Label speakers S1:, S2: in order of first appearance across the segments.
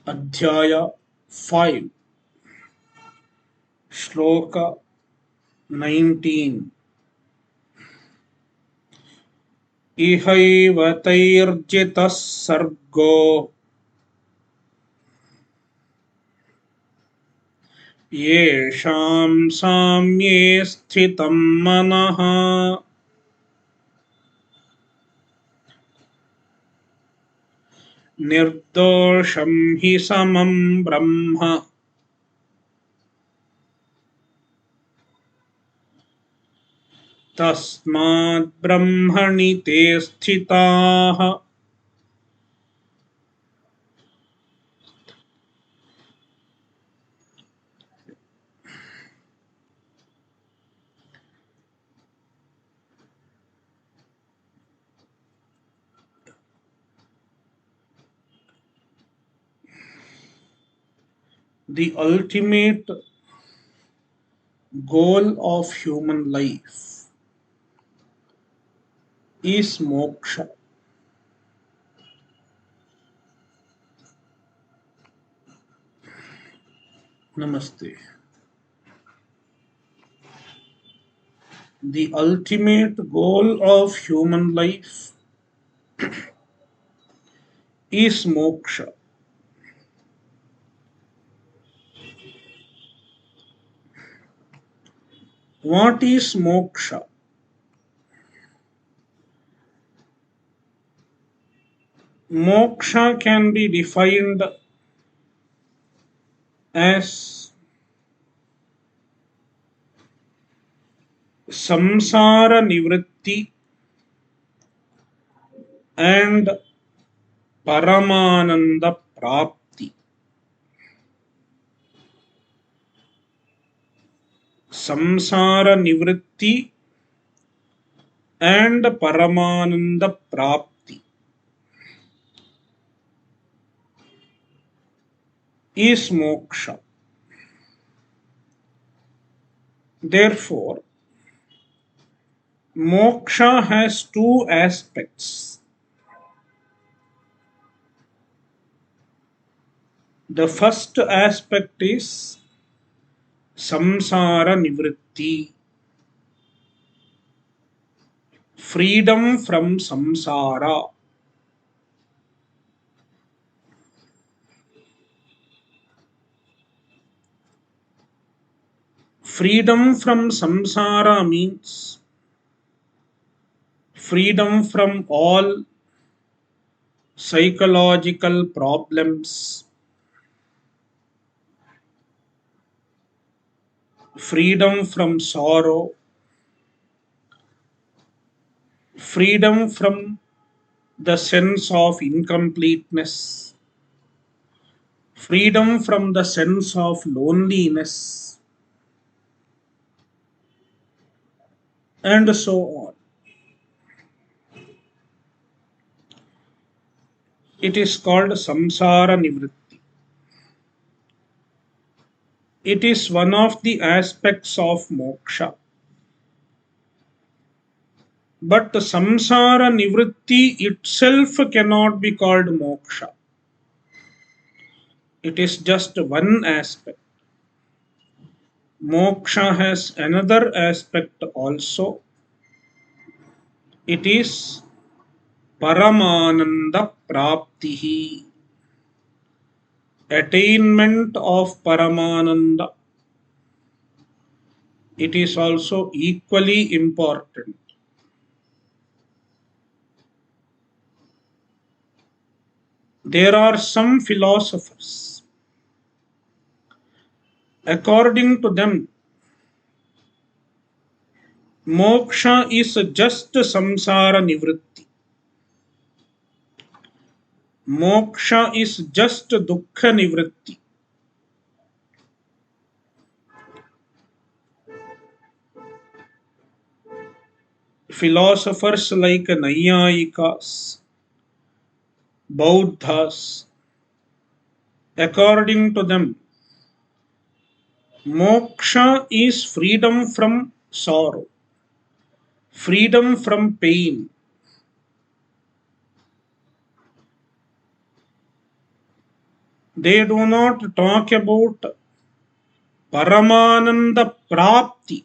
S1: Adhyaya 5, Shloka 19. Ihaiva tairjitas sargo yesham samye sthitam manaha nirdosham hi samam brahma tasmad brahmani te sthitaha. The ultimate goal of human life is moksha. Namaste. The ultimate goal of human life is moksha. What is moksha? Moksha can be defined as samsara nivritti and paramananda prapti. Samsara nivritti and paramananda prapti is moksha. Therefore, moksha has two aspects. The first aspect is samsara nivritti, freedom from samsara. Freedom from samsara means freedom from all psychological problems, freedom from sorrow, freedom from the sense of incompleteness, freedom from the sense of loneliness, and so on. It is called samsara nivritti. It is one of the aspects of moksha. But samsara nivritti itself cannot be called moksha. It is just one aspect. Moksha has another aspect also. It is Paramananda Praptihi, attainment of Paramananda. It is also equally important. There are some philosophers, according to them, moksha is just samsara nivritti. Moksha is just dukkha nivritti. Philosophers like Nayayikas, Bauddhas, according to them, moksha is freedom from sorrow, freedom from pain, They do not talk about Paramananda Prapti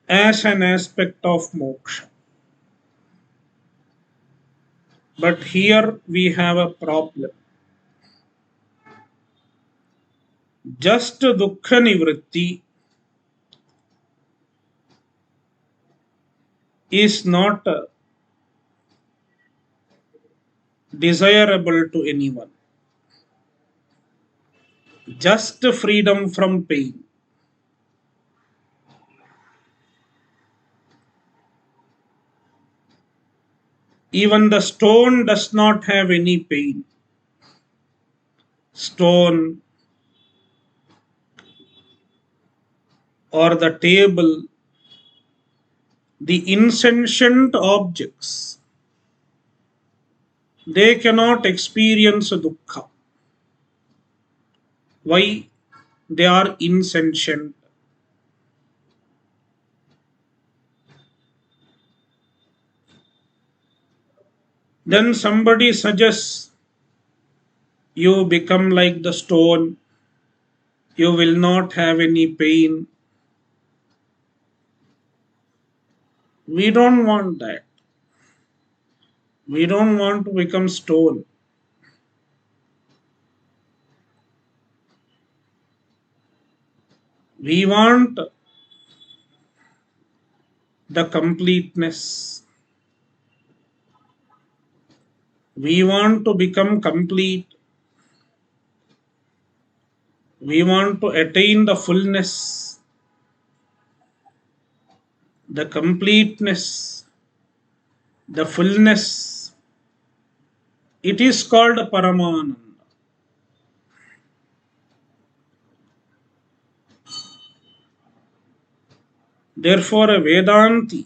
S1: as an aspect of moksha. But here we have a problem. Just dukkha nivritti is not desirable to anyone. Just freedom from pain. Even the stone does not have any pain. Stone or the table, the insentient objects, they cannot experience dukkha. Why? They are insentient. Then somebody suggests you become like the stone, you will not have any pain. We don't want that. We don't want to become stone. We want the completeness. We want to become complete. We want to attain the fullness, the completeness, the fullness. It is called Paramananda. Therefore, a Vedanti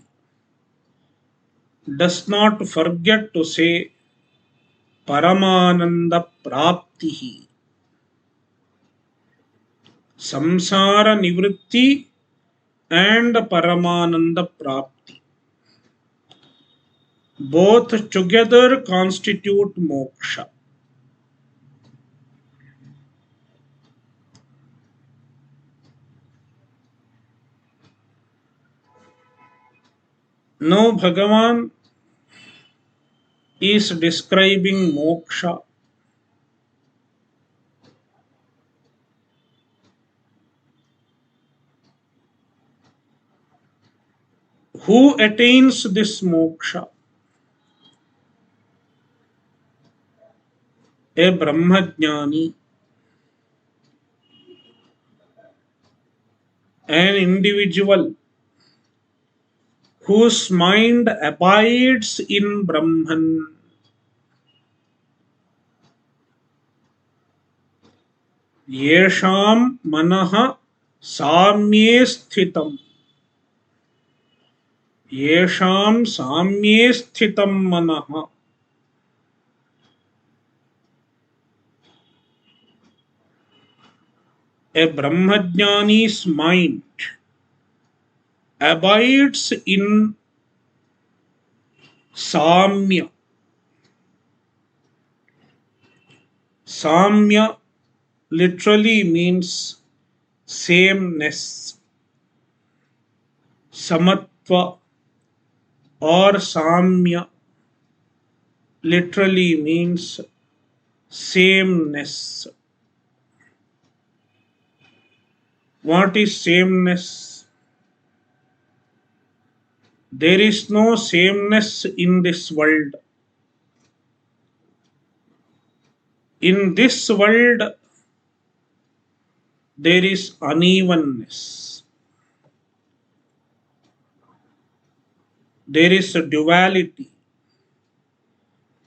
S1: does not forget to say Paramananda Praptihi. Samsara Nivritti and Paramananda Prapti. Both together constitute moksha. Now Bhagavan is describing moksha. Who attains this moksha? A Brahmajnani, an individual whose mind abides in Brahman. Yesham manaha samye sthitam. Yesham samye sthitam manaha. A Brahmajnani's mind abides in Samya. Samya literally means sameness. Samatva or Samya literally means sameness. What is sameness? There is no sameness in this world. In this world, there is unevenness. There is a duality.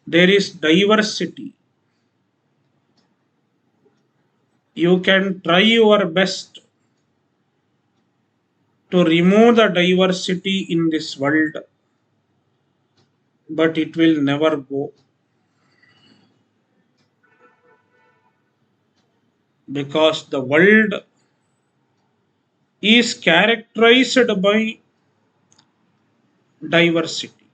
S1: There is diversity. You can try your best to remove the diversity in this world, but it will never go, because the world is characterized by diversity.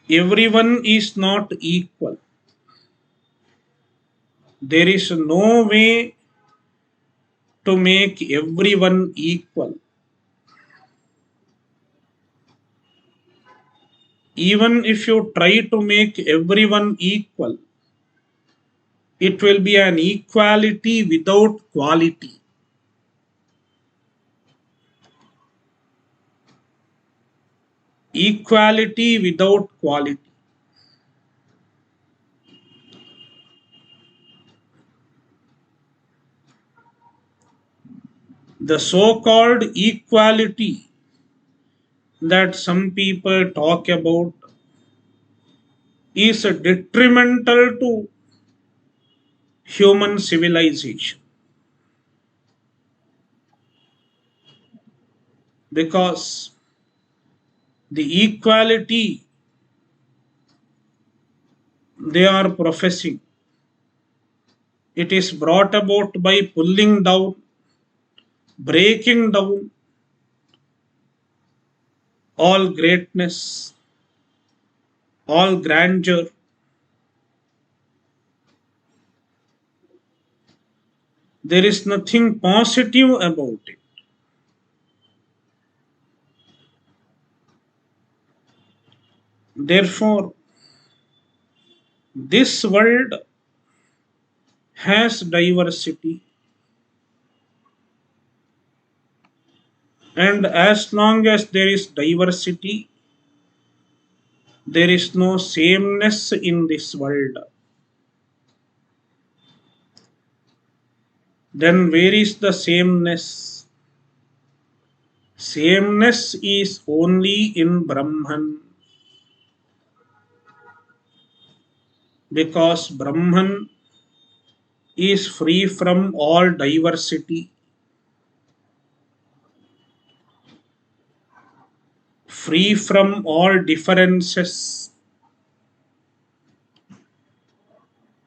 S1: Everyone is not equal. There is no way to make everyone equal. Even if you try to make everyone equal, it will be an equality without quality. Equality without quality. The so called equality that some people talk about is detrimental to human civilization, because the equality they are professing, it is brought about by pulling down, breaking down all greatness, all grandeur. There is nothing positive about it. Therefore, this world has diversity, and as long as there is diversity, there is no sameness in this world. Then where is the sameness? Sameness is only in Brahman, because Brahman is free from all diversity, free from all differences.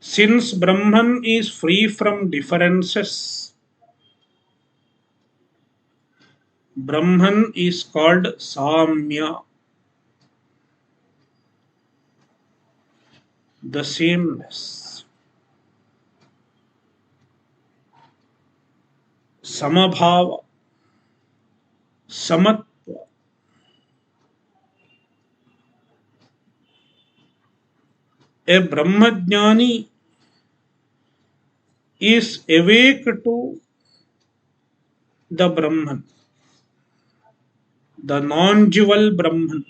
S1: Since Brahman is free from differences, Brahman is called Samya, the sameness. Samabhava, Samatva. A Brahmajnani is awake to the Brahman, the non-dual Brahman,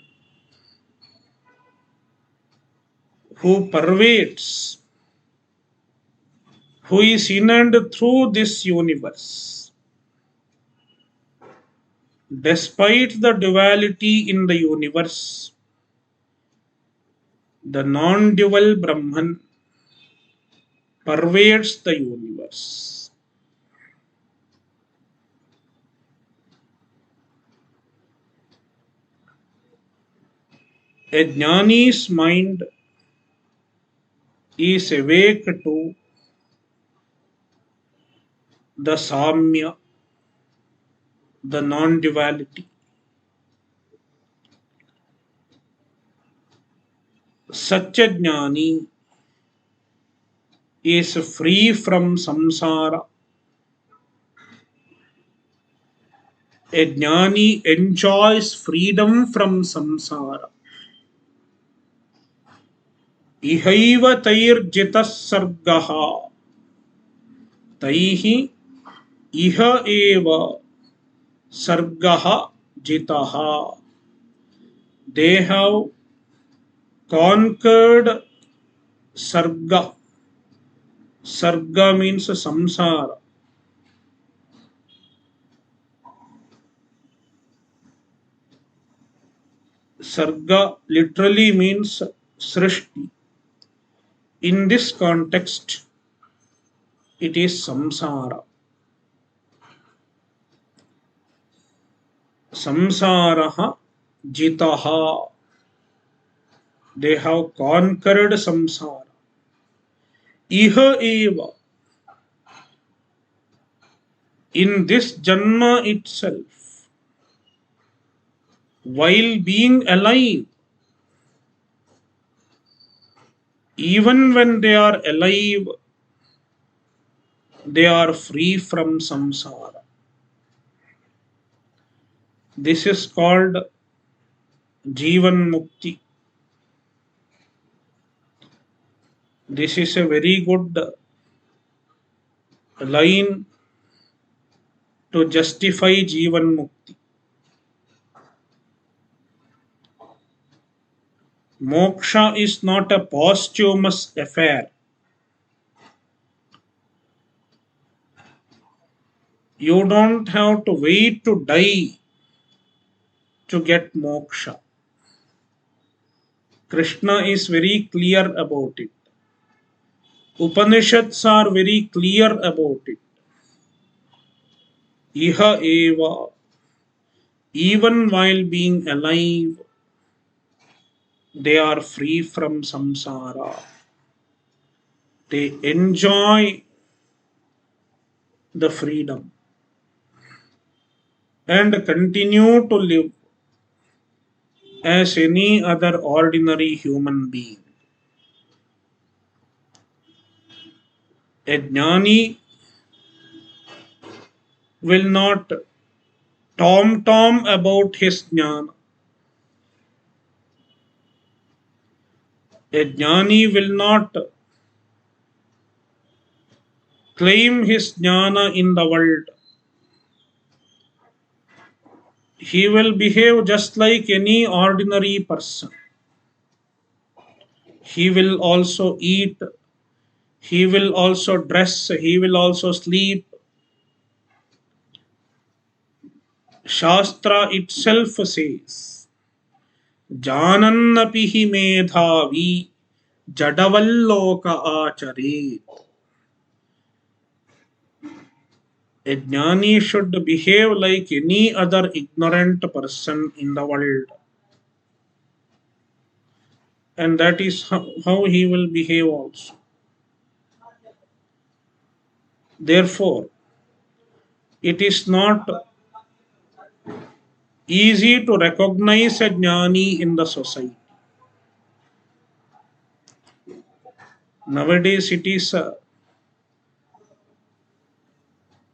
S1: who pervades, who is in and through this universe. Despite the duality in the universe, the non-dual Brahman pervades the universe. A jnani's mind is awake to the Samya, the non-duality. Such a jnani is free from samsara. A jnani enjoys freedom from samsara. Ihaiva tairjitas sargaha. Taihi iha eva sargaha jitaha. They have conquered sarga. Sarga means samsara. Sarga literally means srishti. In this context, it is samsara. Samsaraha jitaha. They have conquered samsara. Iha eva. In this janma itself, while being alive, Even when they are alive, they are free from samsara. This is called Jivan Mukti. This is a very good line to justify Jivan Mukti. Moksha is not a posthumous affair. You don't have to wait to die to get moksha. Krishna is very clear about it. Upanishads are very clear about it. Iha eva, even while being alive, they are free from samsara. They enjoy the freedom and continue to live as any other ordinary human being. A jnani will not tom about his jnana. A jnani will not claim his jnana in the world. He will behave just like any ordinary person. He will also eat, he will also dress, he will also sleep. Shastra itself says, Janannapi hi medhavi jadavalloka acharet. A jnani should behave like any other ignorant person in the world. And that is how he will behave also. Therefore, it is not easy to recognize a jnani in the society. Nowadays, it is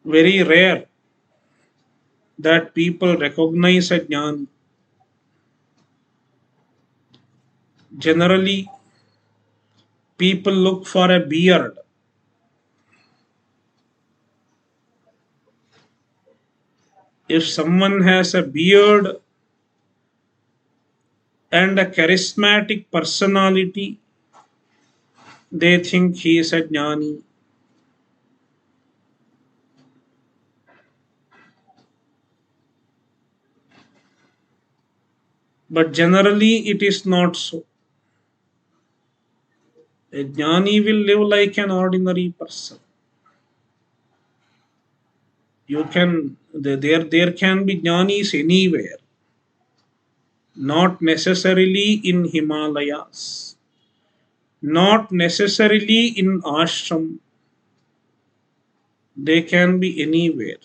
S1: very rare that people recognize a jnani. Generally, people look for a beard. If someone has a beard and a charismatic personality, they think he is a jnani. But generally, it is not so. A jnani will live like an ordinary person. There can be jnanis anywhere, not necessarily in Himalayas, not necessarily in ashram. They can be anywhere,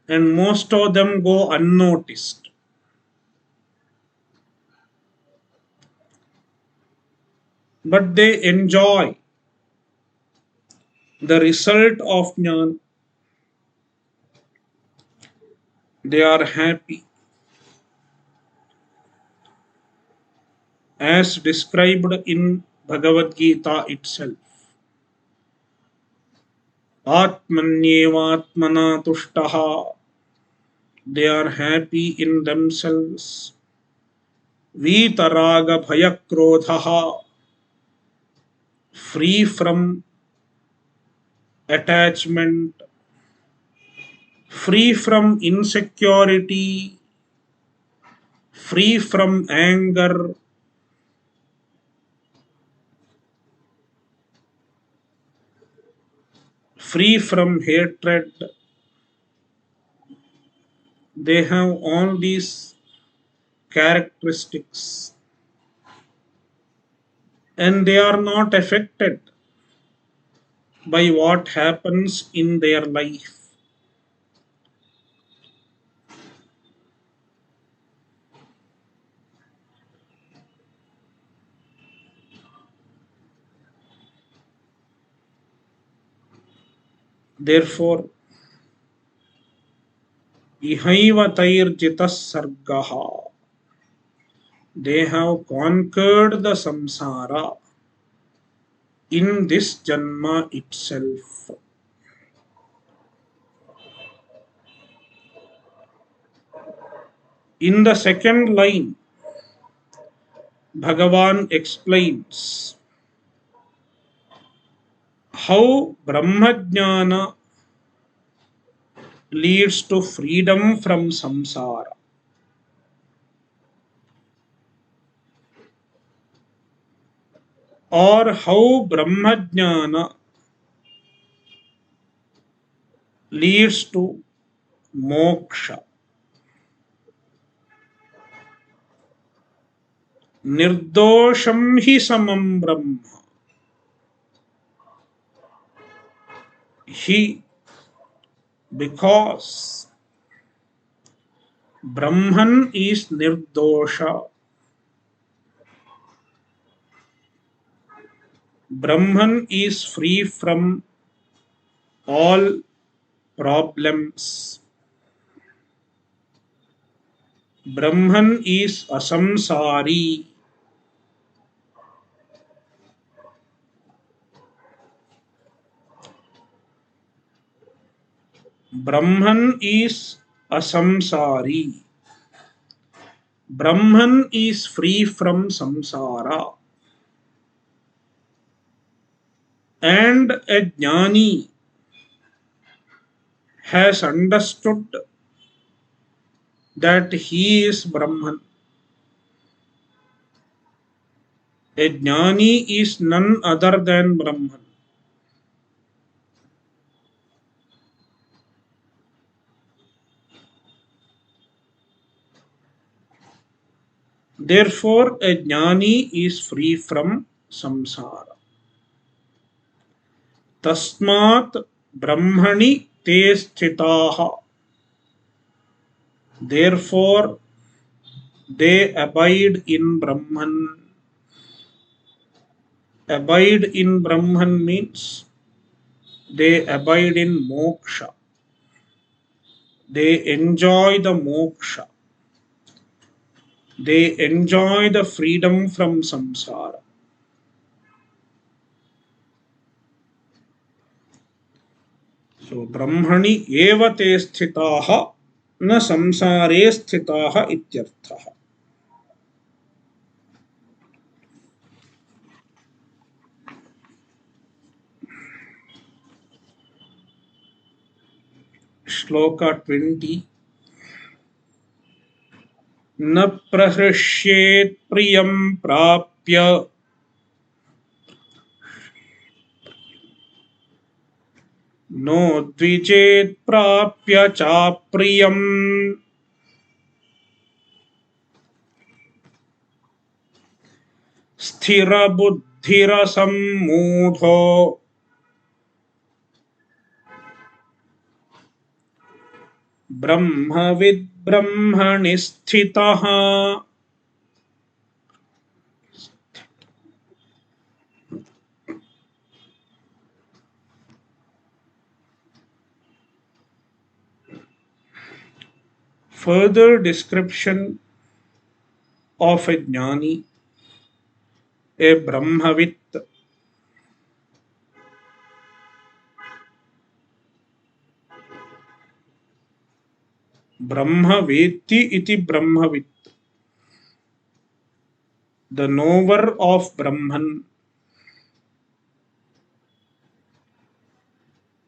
S1: and most of them go unnoticed. But they enjoy the result of jnana. They are happy, as described in Bhagavad Gita itself. Atmanyevatmana tushtaha. They are happy in themselves. Vitaraga bhayakrodhaha. Free from attachment, free from insecurity, free from anger, free from hatred. They have all these characteristics and they are not affected by what happens in their life. Therefore, ihaiva tairjita sargaha. They have conquered the samsara in this janma itself. In the second line, Bhagavan explains how Brahmajnana leads to freedom from samsara, or how Brahmajnana leads to moksha. Nirdosham hi samam Brahma. He, because Brahman is nirdosha, Brahman is free from all problems. Brahman is asamsari. Brahman is asamsari. Brahman is free from samsara. And a jnani has understood that he is Brahman. A jnani is none other than Brahman. Therefore, a jnani is free from samsara. Tasmat brahmani te sthitaha. Therefore, they abide in Brahman. Abide in Brahman means they abide in moksha. They enjoy the moksha. They enjoy the freedom from samsara. So, Brahmani eva te sthitaha na samsare sthitaha ityarthaha. Shloka 20. न प्रहृष्येत् प्रियं प्राप्य no द्विजेत् प्राप्य चाप्रियम् स्थिरबुद्धिरसम्मूढो ब्रह्मविद् ब्रह्मणि स्थितः. Further description of a jnani, a brahmavit. Brahmaveti iti brahmavit. The knower of Brahman.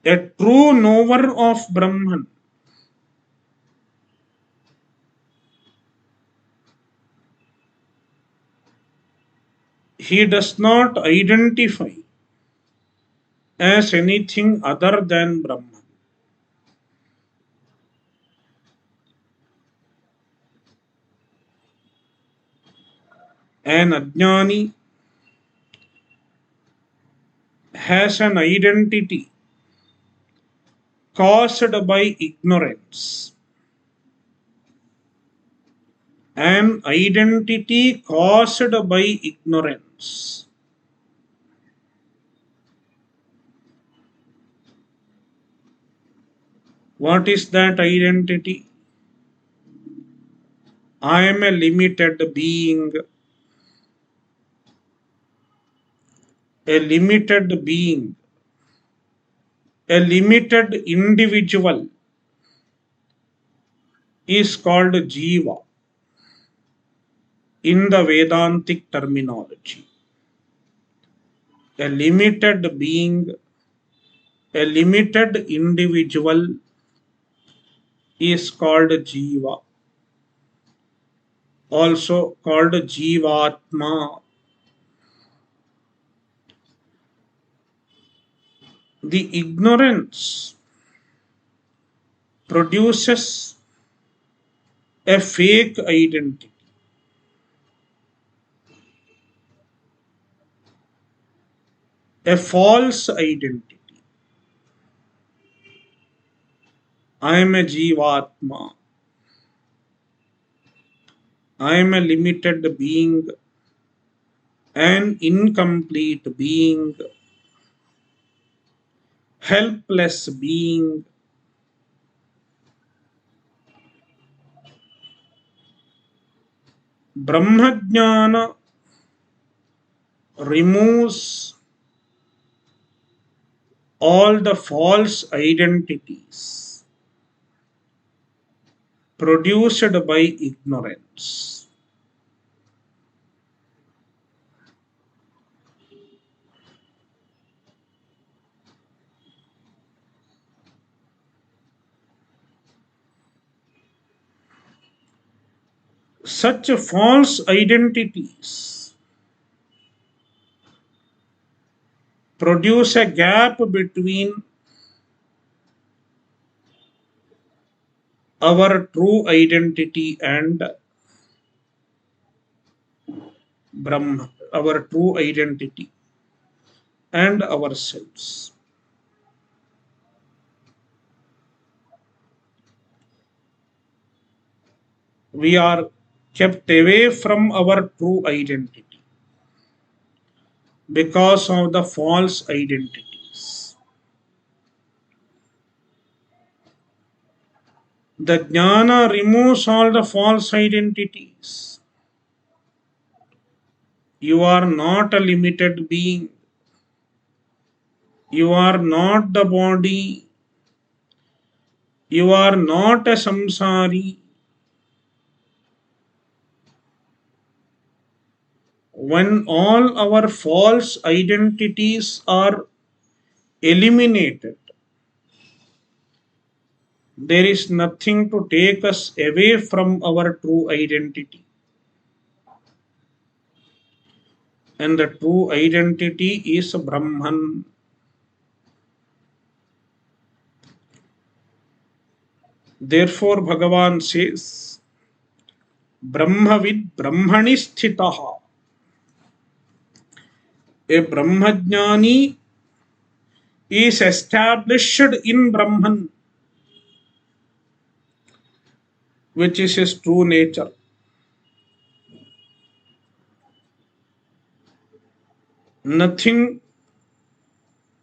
S1: A true knower of Brahman. He does not identify as anything other than Brahman. An ajnani has an identity caused by ignorance. An identity caused by ignorance. What is that identity? I am a limited being. A limited being. A limited individual is called Jiva in the Vedantic terminology. A limited being, a limited individual is called Jiva, also called Jivatma. The ignorance produces a fake identity, a false identity. I am a Jivatma. I am a limited being, an incomplete being, helpless being. Brahmajnana removes all the false identities produced by ignorance. Such false identities produce a gap between our true identity and Brahma, our true identity and ourselves. We are kept away from our true identity because of the false identities. The jnana removes all the false identities. You are not a limited being. You are not the body. You are not a samsari. When all our false identities are eliminated, there is nothing to take us away from our true identity. And the true identity is Brahman. Therefore, Bhagavan says, Brahmavid Brahmani sthitaha. A Brahmajnani is established in Brahman, which is his true nature. Nothing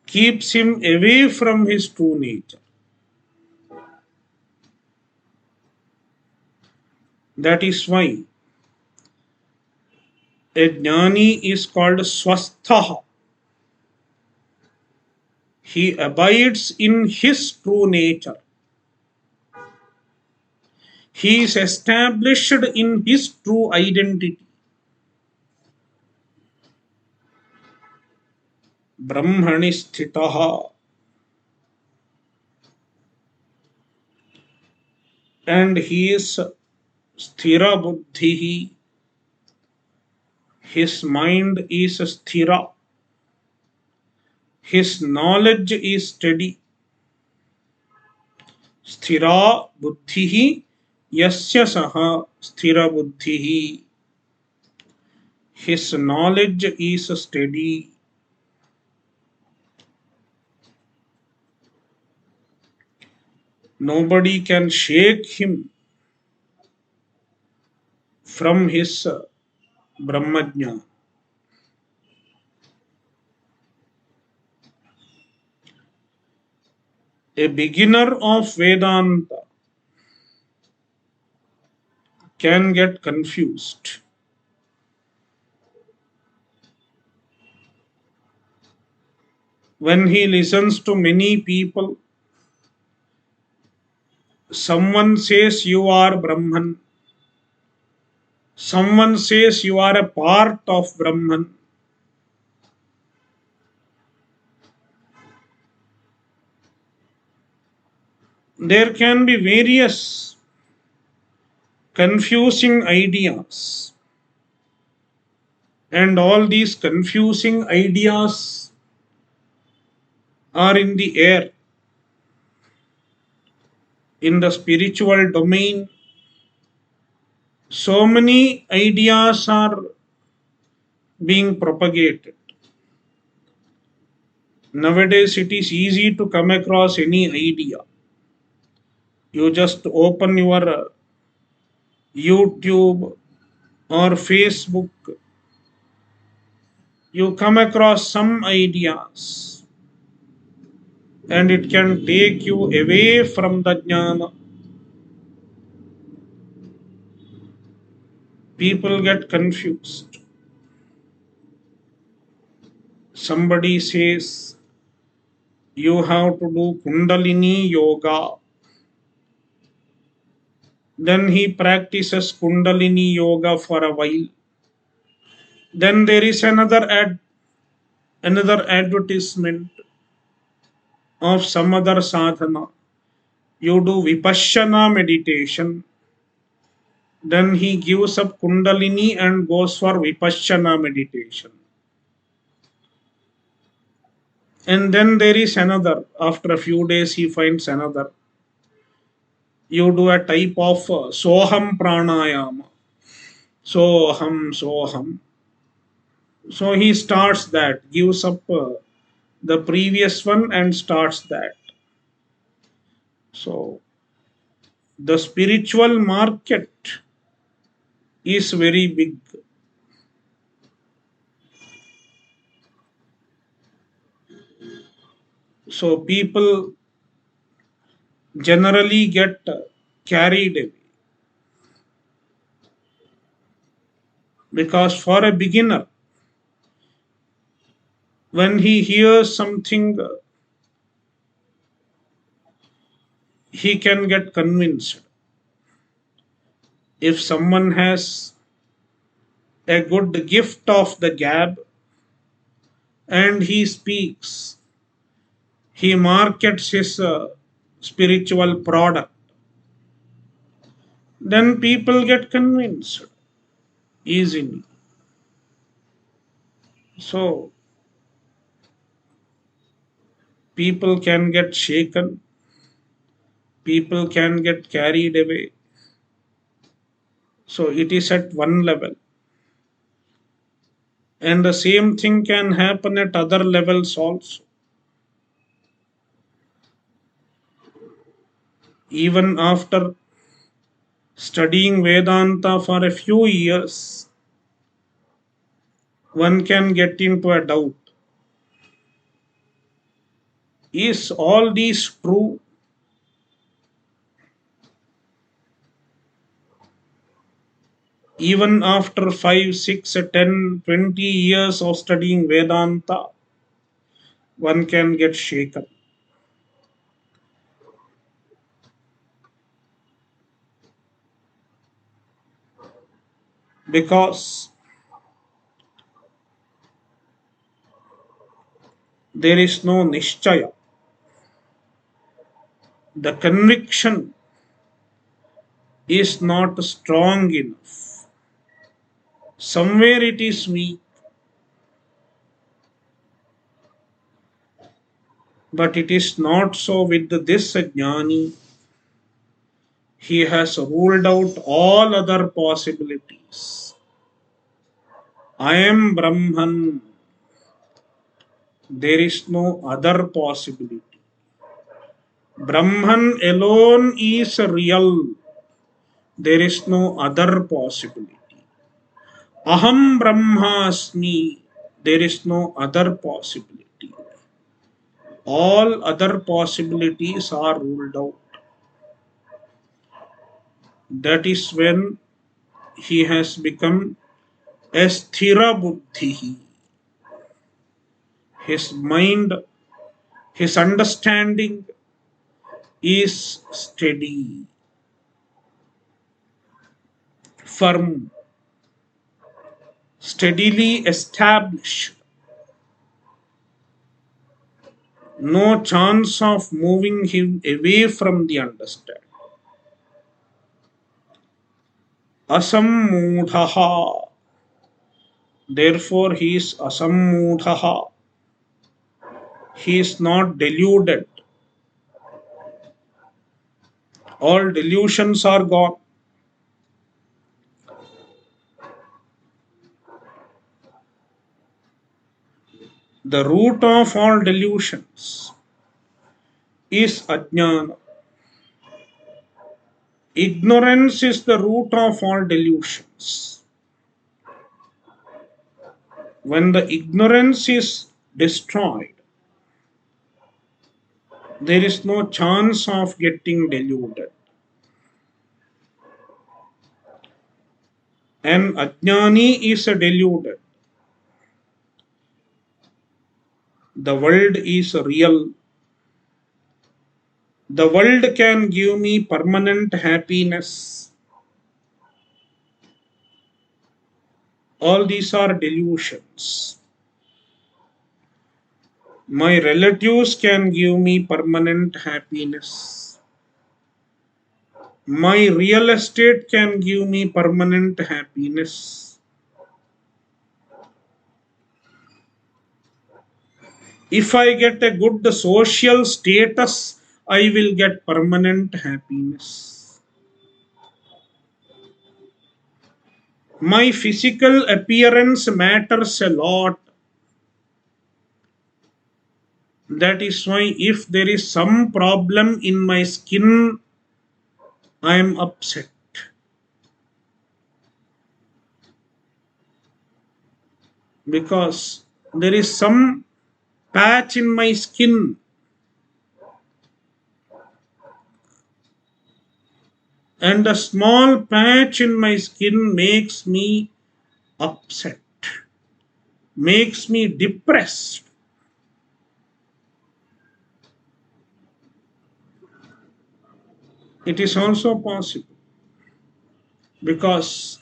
S1: keeps him away from his true nature. That is why a jnani is called swastha. He abides in his true nature. He is established in his true identity. Brahmani sthitaha. And he is sthira buddhihi. His mind is sthira. His knowledge is steady. Sthira buddhihi yasya saha sthira buddhihi. His knowledge is steady. Nobody can shake him from his Brahmajna. A beginner of Vedanta can get confused. When he listens to many people, someone says you are Brahman, someone says you are a part of Brahman. There can be various confusing ideas, and all these confusing ideas are in the air. In the spiritual domain, so many ideas are being propagated. Nowadays, it is easy to come across any idea. You just open your YouTube or Facebook, you come across some ideas, and it can take you away from the jnana. People get confused. Somebody says you have to do Kundalini yoga. Then he practices Kundalini yoga for a while. Then there is another advertisement of some other sadhana. You do Vipassana meditation. Then he gives up Kundalini and goes for Vipassana meditation. And then there is another. After a few days, he finds another. You do a type of Soham pranayama. Soham, Soham. So he starts that, gives up the previous one and starts that. So the spiritual market is very big. So people generally get carried away, because for a beginner, when he hears something, he can get convinced. If someone has a good gift of the gab and he speaks, he markets his spiritual product, then people get convinced easily. So people can get shaken, people can get carried away. So it is at one level. And the same thing can happen at other levels also. Even after studying Vedanta for a few years, one can get into a doubt. Is all these true? Even after 5, 6, 10, 20 years of studying Vedanta, one can get shaken. Because there is no nishchaya. The conviction is not strong enough. Somewhere it is weak. But it is not so with this jnani. He has ruled out all other possibilities. I am Brahman. There is no other possibility. Brahman alone is real. There is no other possibility. Aham Brahmasmi. There is no other possibility. All other possibilities are ruled out. That is when he has become a sthira buddhi. His mind, his understanding is steady, firm, steadily established. No chance of moving him away from the understanding. Asammudhaha. Therefore, he is asammudhaha. He is not deluded. All delusions are gone. The root of all delusions is ajnana. Ignorance is the root of all delusions. When the ignorance is destroyed, there is no chance of getting deluded. An ajnani is a deluded. The world is real. The world can give me permanent happiness. All these are delusions. My relatives can give me permanent happiness. My real estate can give me permanent happiness. If I get a good social status, I will get permanent happiness. My physical appearance matters a lot. That is why if there is some problem in my skin, I am upset. Because there is some patch in my skin, and a small patch in my skin makes me upset, makes me depressed. It is also possible because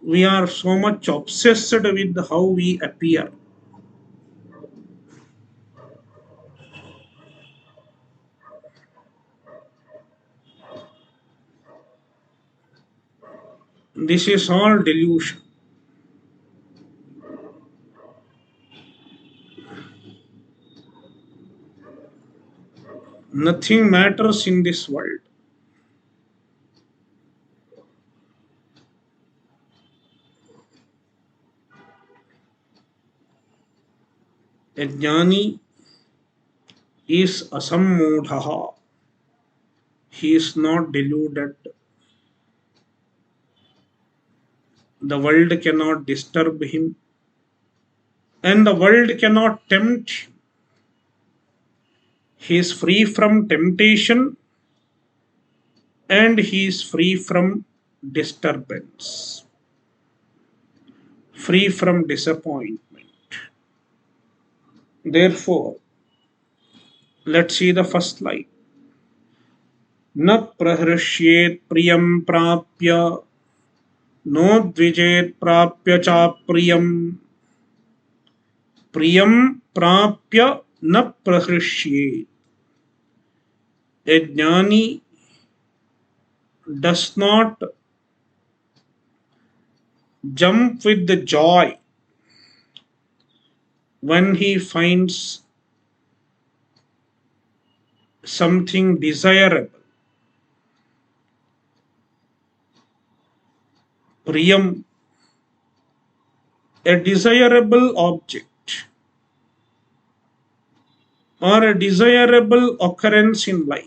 S1: we are so much obsessed with how we appear. This is all delusion. Nothing matters in this world. A jnani is asammudhaha. He is not deluded. The world cannot disturb him, and the world cannot tempt him. He is free from temptation and he is free from disturbance, free from disappointment. Therefore, let's see the first line. न प्रहृष्येत् प्रियं प्राप्य नोद्विजेत् प्राप्य चाप्रियम् प्रियं प्राप्य न प्रहृष्येत्. A jnani does not jump with the joy when he finds something desirable. Priyam, a desirable object or a desirable occurrence in life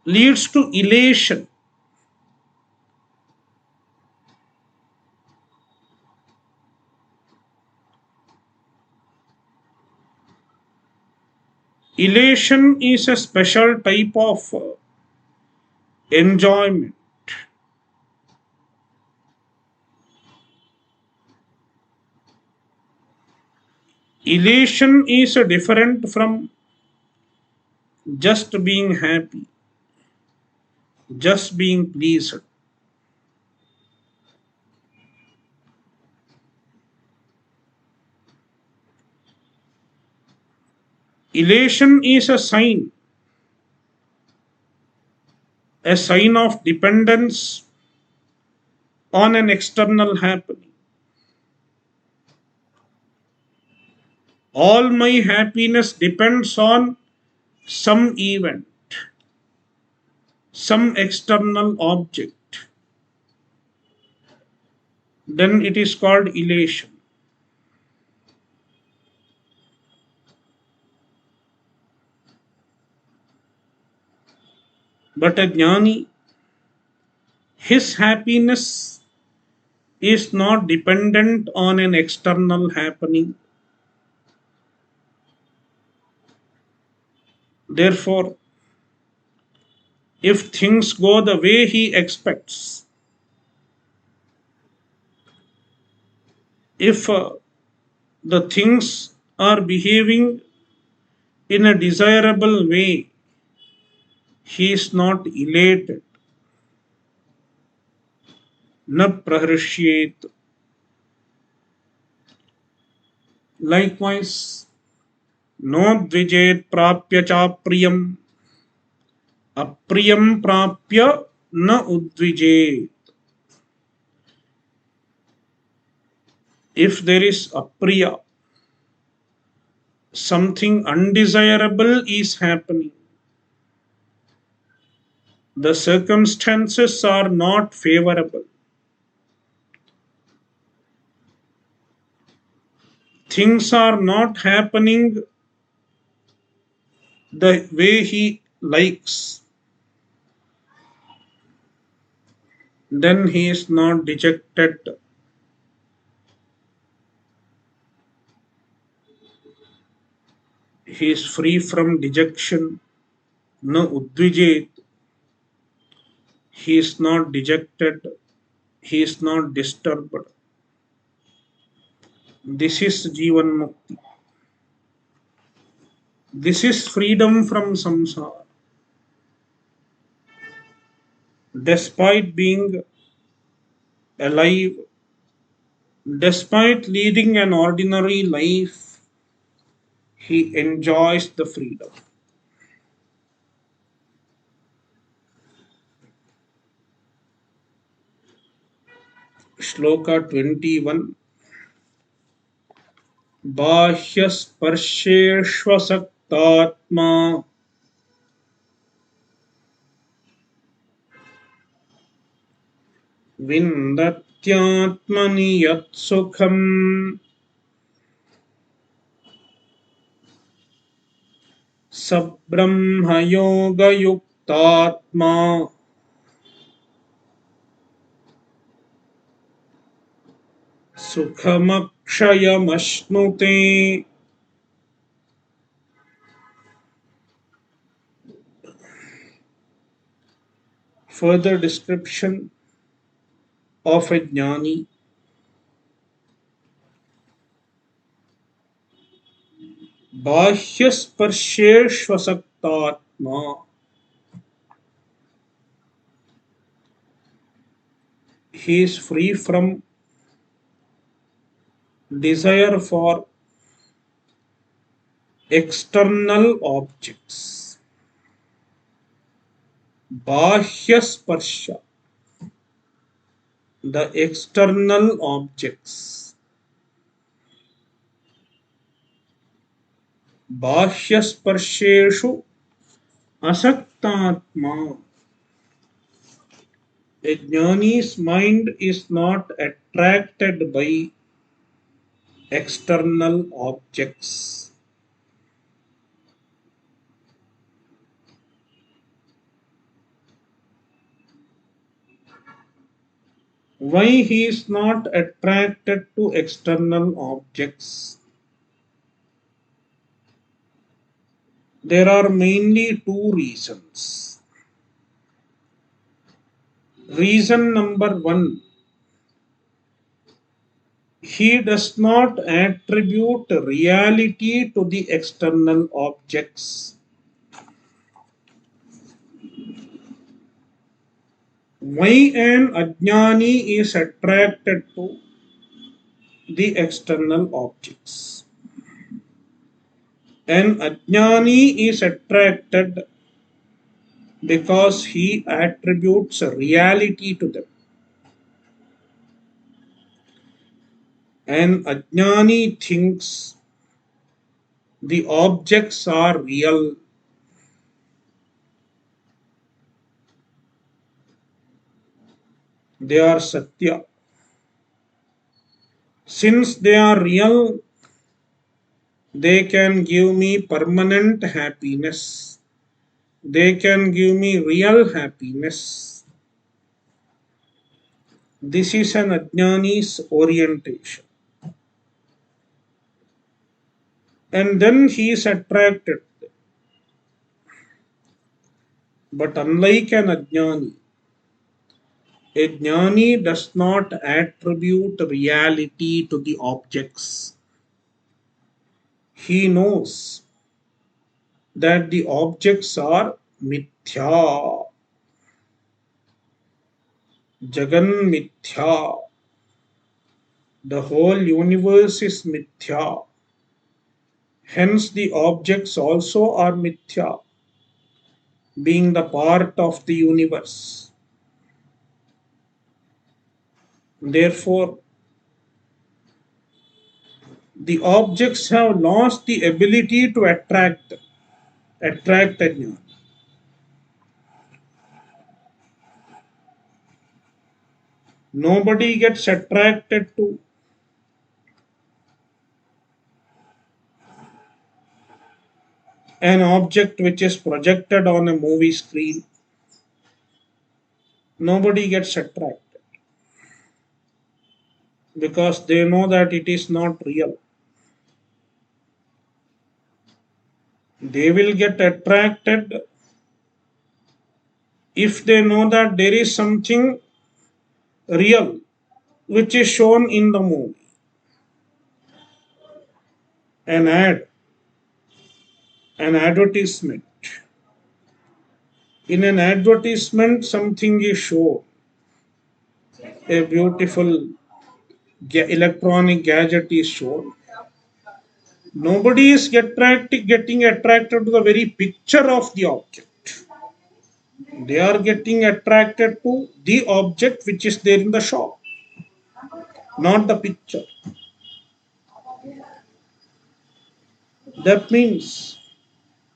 S1: leads to elation. Elation is a special type of enjoyment. Elation is different from just being happy, just being pleased. Elation is a sign of dependence on an external happening. All my happiness depends on some event, some external object. Then it is called elation. But a jnani, his happiness is not dependent on an external happening. Therefore, if things go the way he expects, if the things are behaving in a desirable way, he is not elated. Na praharshyet. Likewise, no dvijet prapya cha priyam, apriyam prapya na udvijet. If there is apriya, something undesirable is happening. The circumstances are not favorable. Things are not happening the way he likes. Then he is not dejected. He is free from dejection. No udvijet. He is not dejected. He is not disturbed. This is Jivan Mukti. This is freedom from samsara. Despite being alive, despite leading an ordinary life, he enjoys the freedom. Shloka 21. बाह्यस्पर्शेष्वसक्तात्मा विन्दत्यात्मनि यत्सुखम् स ब्रह्मयोगयुक्तात्मा सुखमक्षयमश्नुते. Further description of a jnani. Bahyasparsheshvasaktatma. He is free from desire for external objects. Bahyasparsha, the external objects. Bahyasparsheshu asaktatma. A jnani's mind is not attracted by external objects. Why he is not attracted to external objects? There are mainly two reasons. Reason number one, he does not attribute reality to the external objects. Why an ajnani is attracted to the external objects? An ajnani is attracted because he attributes reality to them. An ajnani thinks the objects are real. They are satya. Since they are real, they can give me permanent happiness. They can give me real happiness. This is an ajnani's orientation. And then he is attracted. But unlike an ajnani, a jnani does not attribute reality to the objects. He knows that the objects are mithya, jagan mithya. The whole universe is mithya. Hence, the objects also are mithya, being the part of the universe. Therefore, the objects have lost the ability to attract a jnana. Nobody gets attracted to an object which is projected on a movie screen. Nobody gets attracted because they know that it is not real. They will get attracted if they know that there is something real which is shown in the movie. An ad, an advertisement. In an advertisement, something is shown. A beautiful electronic gadget is shown. Nobody is getting attracted to the very picture of the object. They are getting attracted to the object which is there in the shop, not the picture. That means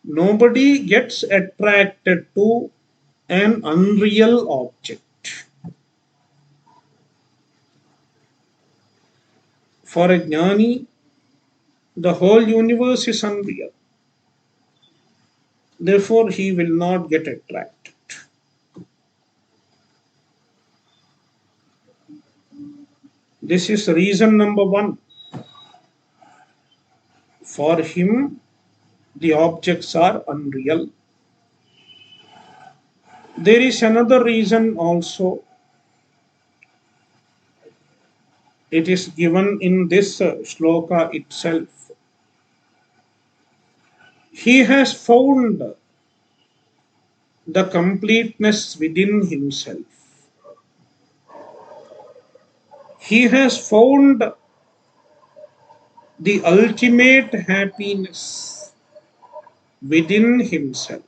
S1: nobody gets attracted to an unreal object. For a jnani, the whole universe is unreal. Therefore, he will not get attracted. This is reason number one. For him, the objects are unreal. There is another reason also. It is given in this sloka itself. He has found the completeness within himself. He has found the ultimate happiness within himself.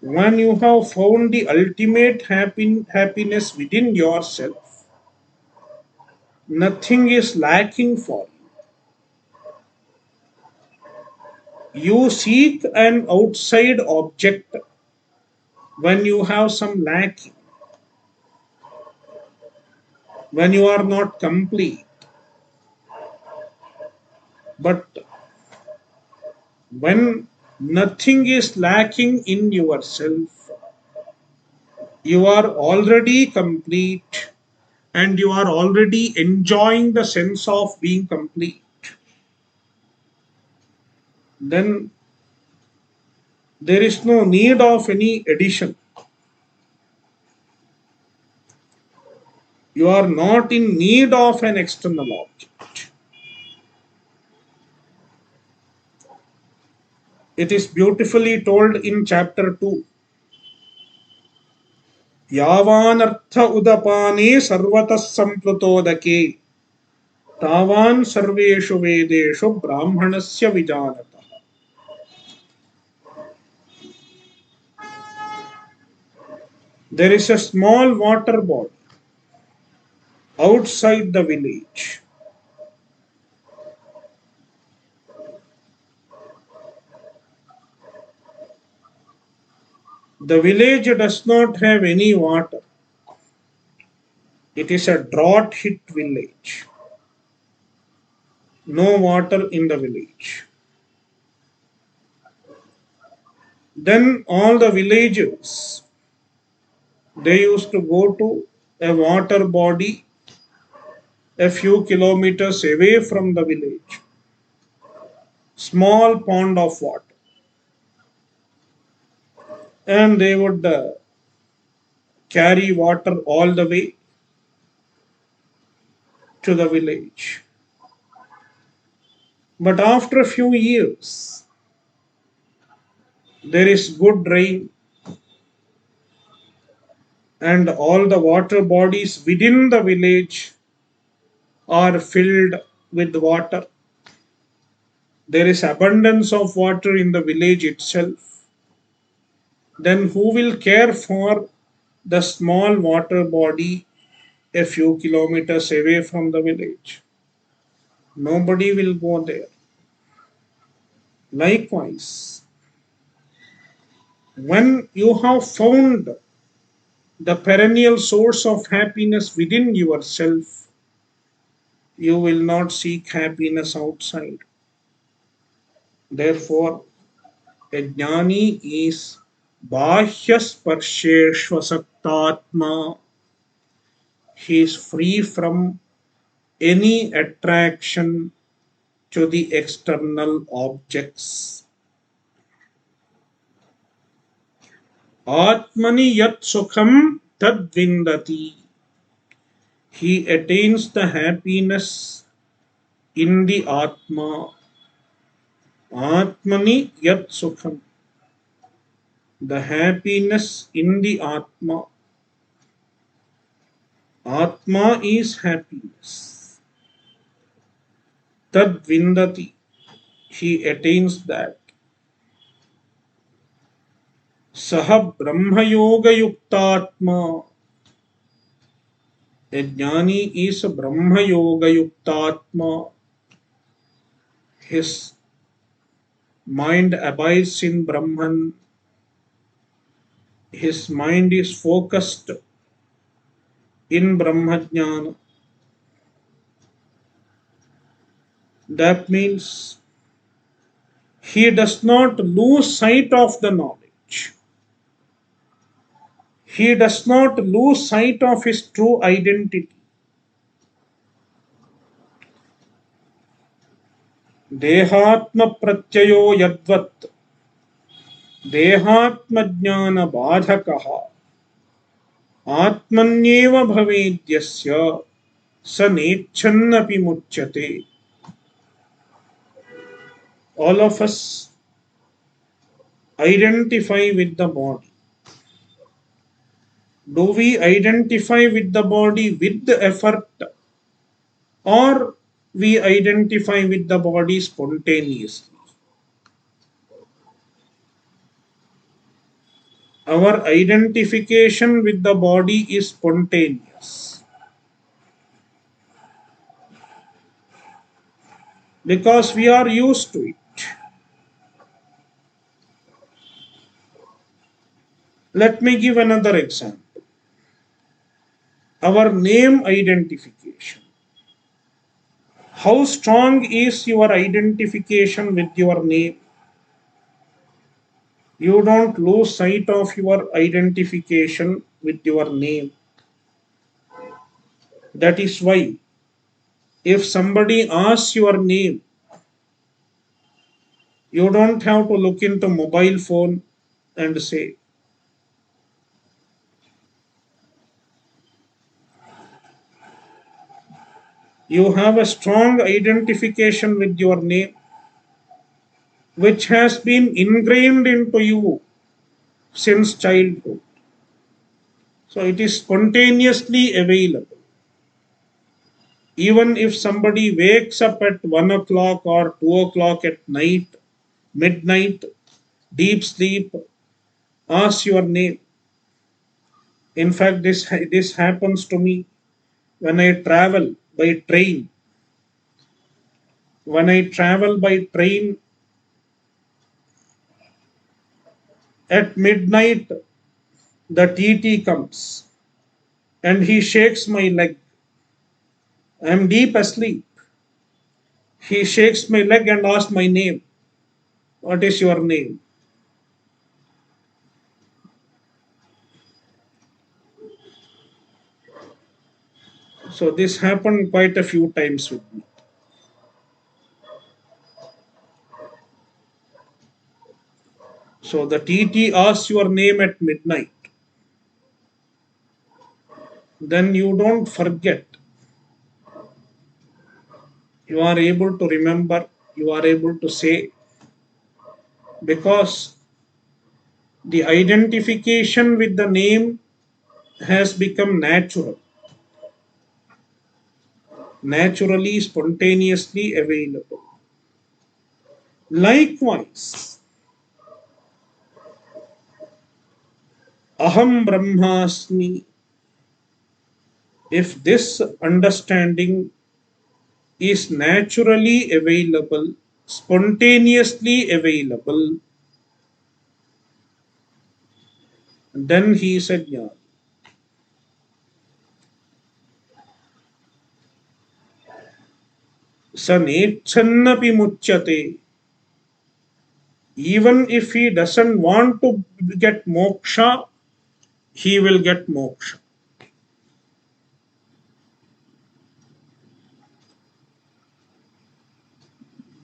S1: When you have found the ultimate happiness within yourself, nothing is lacking for you. You seek an outside object when you have some lacking, when you are not complete. But when nothing is lacking in yourself, you are already complete and you are already enjoying the sense of being complete. then there is no need of any addition. You are not in need of an external object. It is beautifully told in chapter 2. यावानर्थ उदपाने सर्वतः संप्लुतोदके तावान सर्वेषु वेदेषु ब्राह्मणस्य विजानतः. There is a small water body outside the village. The village does not have any water. It is a drought hit village. No water in the village. Then all the villagers, they used to go to a water body a few kilometers away from the village. Small pond of water. And they would carry water all the way to the village. But after a few years, there is good rain, and all the water bodies within the village are filled with water. There is abundance of water in the village itself. Then who will care for the small water body a few kilometers away from the village? Nobody will go there. Likewise, when you have found the perennial source of happiness within yourself, you will not seek happiness outside. Therefore, a jnani is bahya sparsheshvasaktatma. He is free from any attraction to the external objects. Atmani yat sukham tad vindati. He attains the happiness in the Atma. Atmani yat sukham. The happiness in the Atma. Atma is happiness. Tad vindati. He attains that. Saha Brahma Yoga Yuktatma. A jnani is Brahma Yoga Yuktatma. His mind abides in Brahman. His mind is focused in Brahmajnana. That means he does not lose sight of the knowledge. He does not lose sight of his true identity. Dehatma pratyayo yadvat dehatma jnana badhakaha atmanyeva bhavedyasya sa nechannapi muchyate. All of us identify with the body. Do we identify with the body with the effort, or we identify with the body spontaneously? Our identification with the body is spontaneous because we are used to it. Let me give another example. Our name identification. How strong is your identification with your name? You don't lose sight of your identification with your name. That is why, if somebody asks your name, You don't have to look into mobile phone and say. You have a strong identification with your name, which has been ingrained into you since childhood. So it is spontaneously available. Even if somebody wakes up at 1 o'clock or 2 o'clock at night, midnight, deep sleep, ask your name. In fact, this happens to me when I travel by train. When I travel by train at midnight, the TT comes and he shakes my leg. I am deep asleep. He shakes my leg and asks my name. What is your name? So this happened quite a few times with me. So the TT asks your name at midnight. Then you don't forget. You are able to remember. You are able to say, because the identification with the name has become natural, naturally, spontaneously available. Likewise, Aham Brahmasmi, if this understanding is naturally available, spontaneously available, then he said, yeah. Sanechannapi muchyate. Even if he doesn't want to get moksha, he will get moksha.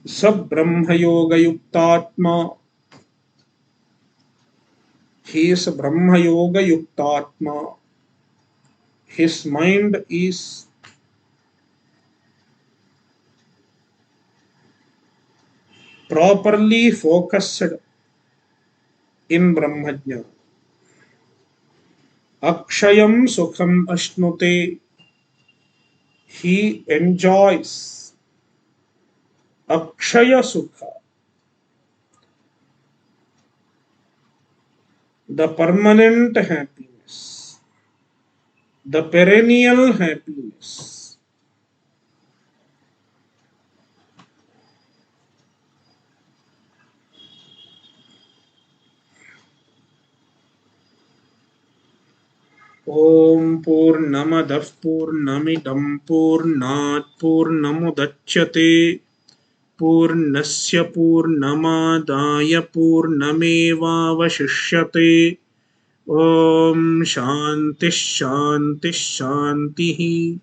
S1: Sab Brahma Yoga Yuktatma. He is Brahma Yoga Yuktatma. His mind is properly focused in Brahmajnana. Akshayam Sukham Ashnute. He enjoys Akshaya Sukha, the permanent happiness, the perennial happiness. Om Purnamadah Purnamidam Purnat Purnamudachyate Purnasya Purnamadaya Purnamevavashishyate. Om Shanti Shanti Shanti.